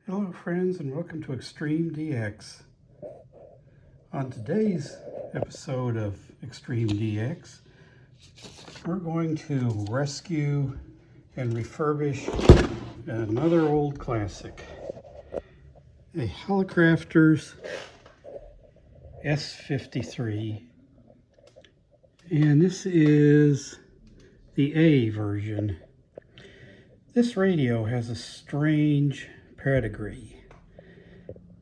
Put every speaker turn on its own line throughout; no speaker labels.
Hello friends and welcome to Extreme DX. On today's episode of Extreme DX, we're going to rescue and refurbish another old classic, a Hallicrafters A-53, and this is the A version. This radio has a strange pedigree.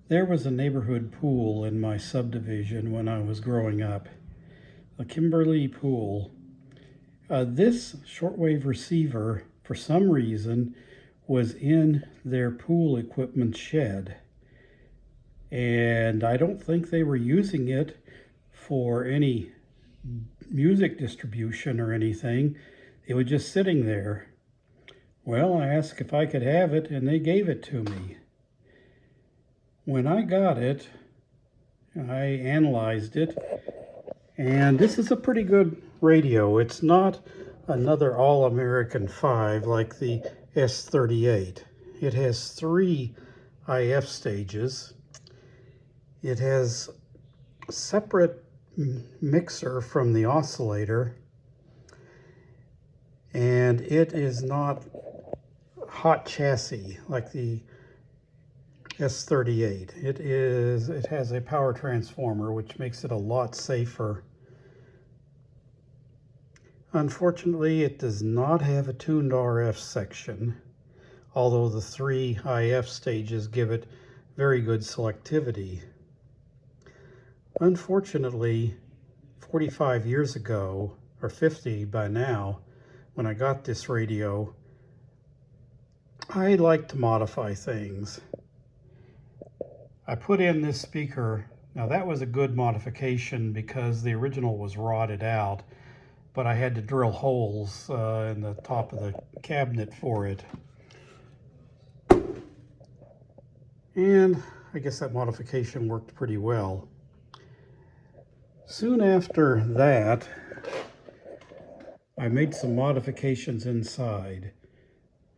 There was a neighborhood pool in my subdivision when I was growing up, a Kimberly pool. This shortwave receiver, for some reason, was in their pool equipment shed. And I don't think they were using it for any music distribution or anything. It was just sitting there. Well, I asked if I could have it, and they gave it to me. When I got it, I analyzed it, and this is a pretty good radio. It's not another All-American 5 like the S-38. It has 3 IF stages. It has a separate mixer from the oscillator, and it is not hot chassis like the S-38. It has a power transformer, which makes it a lot safer. Unfortunately, it does not have a tuned RF section, although the 3 IF stages give it very good selectivity. Unfortunately, 45 years ago, or 50 by now, when I got this radio, I like to modify things. I put in this speaker. Now that was a good modification because the original was rotted out, but I had to drill holes in the top of the cabinet for it. And I guess that modification worked pretty well. Soon after that, I made some modifications inside.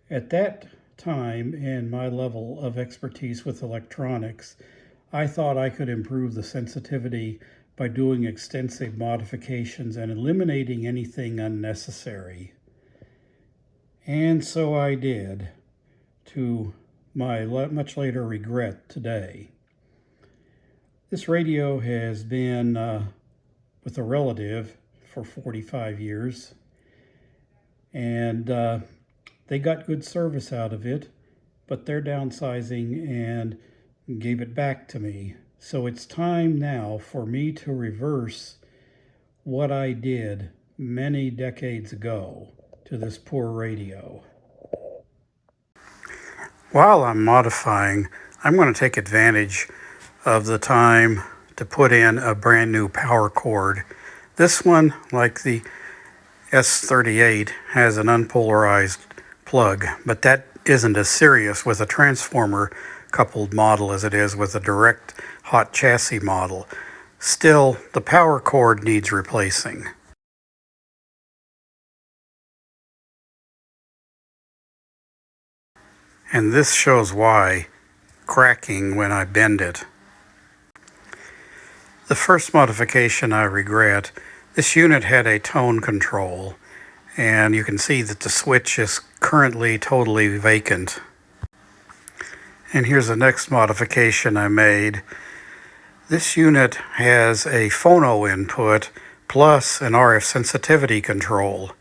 At that time, in my level of expertise with electronics, I thought I could improve the sensitivity by doing extensive modifications and eliminating anything unnecessary. And so I did, to my much later regret today. This radio has been with a relative for 45 years, and they got good service out of it, but they're downsizing and gave it back to me. So it's time now for me to reverse what I did many decades ago to this poor radio. While I'm modifying, I'm going to take advantage of the time to put in a brand new power cord. This one, like the S-38, has an unpolarized plug, but that isn't as serious with a transformer coupled model as it is with a direct hot chassis model. Still, the power cord needs replacing. And this shows why, cracking when I bend it. The first modification I regret, this unit had a tone control, and you can see that the switch is currently totally vacant. And here's the next modification I made. This unit has a phono input plus an RF sensitivity control.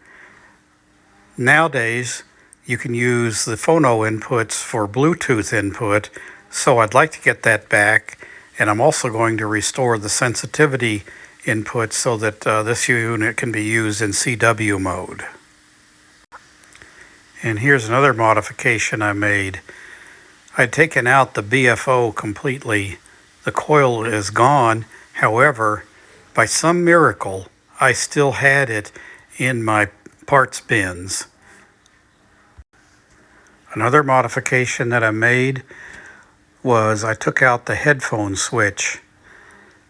Nowadays, you can use the phono inputs for Bluetooth input, so I'd like to get that back, and I'm also going to restore the sensitivity input so that this unit can be used in CW mode. And here's another modification I made. I'd taken out the BFO completely. The coil is gone. However, by some miracle, I still had it in my parts bins. Another modification that I made was I took out the headphone switch.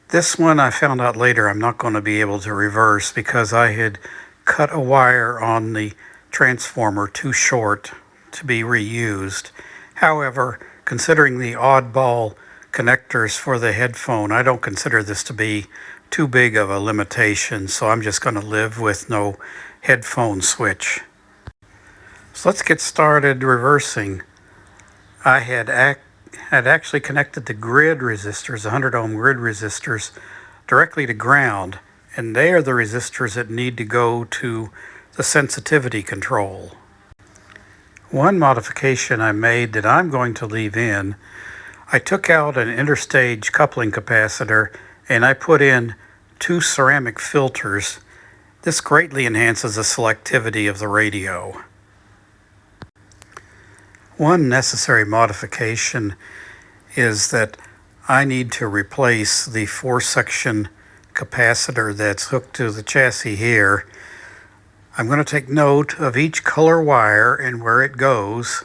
This one I found out later I'm not going to be able to reverse because I had cut a wire on the transformer too short to be reused. However, Considering the oddball connectors for the headphone, I don't consider this to be too big of a limitation, so I'm just going to live with no headphone switch. So let's get started reversing. I had actually connected the grid resistors, the 100 ohm grid resistors, directly to ground, and they are the resistors that need to go to the sensitivity control. One modification I made that I'm going to leave in, I took out an interstage coupling capacitor and I put in 2 ceramic filters. This greatly enhances the selectivity of the radio. One necessary modification is that I need to replace the 4-section capacitor that's hooked to the chassis here. I'm going to take note of each color wire and where it goes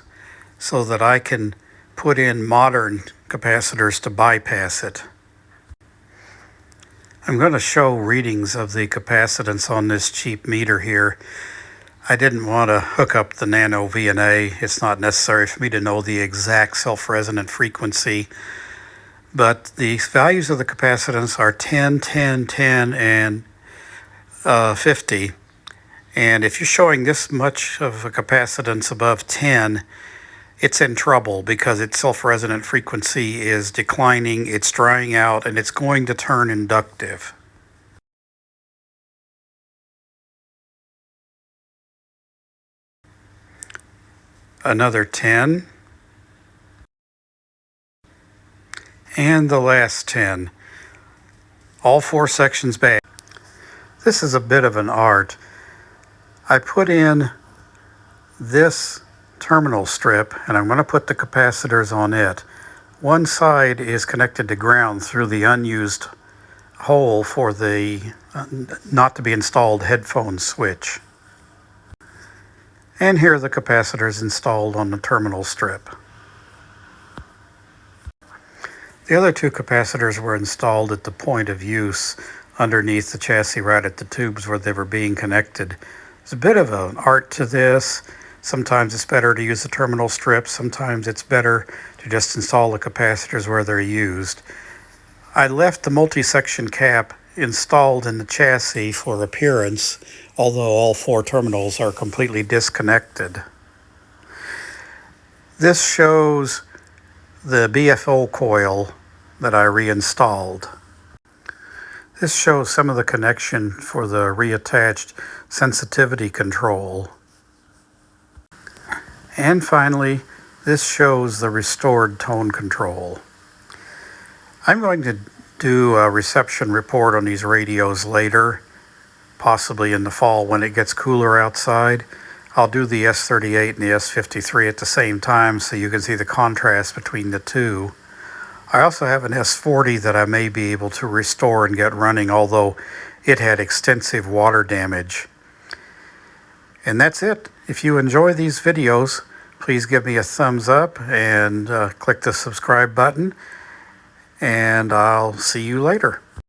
so that I can put in modern capacitors to bypass it. I'm going to show readings of the capacitance on this cheap meter here. I didn't want to hook up the nano VNA. It's not necessary for me to know the exact self-resonant frequency, but the values of the capacitance are 10, 10, 10, and 50. And if you're showing this much of a capacitance above 10, it's in trouble because its self-resonant frequency is declining, it's drying out, and it's going to turn inductive. Another 10. And the last 10. All 4 sections back. This is a bit of an art. I put in this terminal strip and I'm going to put the capacitors on it. One side is connected to ground through the unused hole for the not to be installed headphone switch. And here are the capacitors installed on the terminal strip. The other 2 capacitors were installed at the point of use underneath the chassis right at the tubes where they were being connected. There's a bit of an art to this. Sometimes it's better to use the terminal strips. Sometimes it's better to just install the capacitors where they're used. I left the multi-section cap installed in the chassis for appearance, although all 4 terminals are completely disconnected. This shows the BFO coil that I reinstalled. This shows some of the connection for the reattached sensitivity control. And finally, this shows the restored tone control. I'm going to do a reception report on these radios later, possibly in the fall when it gets cooler outside. I'll do the S38 and the S53 at the same time so you can see the contrast between the 2. I also have an S40 that I may be able to restore and get running, although it had extensive water damage. And that's it. If you enjoy these videos, please give me a thumbs up and click the subscribe button, and I'll see you later.